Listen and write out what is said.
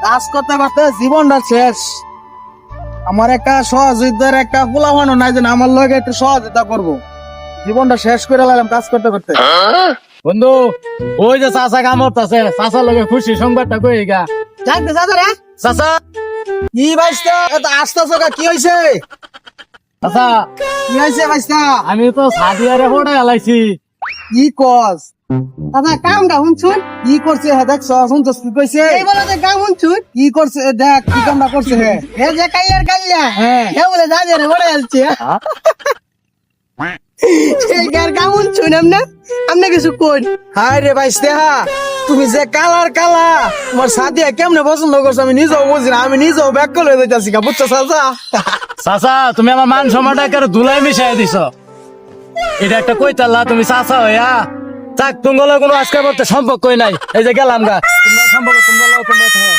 কাজ করতে করতে জীবনটা শেষ। আমার একটা সহযোগিতার একটা পোলাপানও নাই যে আমার লগে একটু সহযোগিতা করবো। জীবনটা শেষ করে লাগলাম কাজ করতে করতে। বন্ধু, ওই যে চাচা কামড়তাছে, চাচার লগে খুশি সংবাদটা কই গা। জানতে চাচা রে, চাচা, কি বাইস্তা এত আসতেছ গা, কি হয়েছে? চাচা, কি হয়েছে বাইস্তা? আমি তো সাদিয়ারে ফোটাই আলাইছি। কি কস? দাদা কামটা শুনছুন কি করছে? হ্যাঁ দেখ শুনছস কি কইছে? এই বলে যে কাম শুনছুন কি করছে, দেখ কি কামটা করছে। হ্যাঁ হে যে কাইয়ার কাইয়া, হ্যাঁ। হে বলে দাদা রে বড় আসছে। এই গার কাম শুনছুন আমনে কিছু কোন? হায় রে বাইস্তা, তুমি যে কালার কালা, তোমার সাদিয়া কেমনে পছন্দ করছো আমি নিজেও বুঝি না। আমি নিজেও ব্যাক করে দিতেছি গা, বুঝছো চাচা? চাচা, তুমি আমার মান সম্মানটাকে ধুলাই মিশাই দিছ। এটা একটা কইতাল্লা, তুমি চাচা হইয়া চাক তুঙ্গলের কোনো আজকের মধ্যে সম্পর্কই নাই। এই যে গেলাম গা, তোমরা সম্পর্ক তোমরা লও, তোমরা থাকো।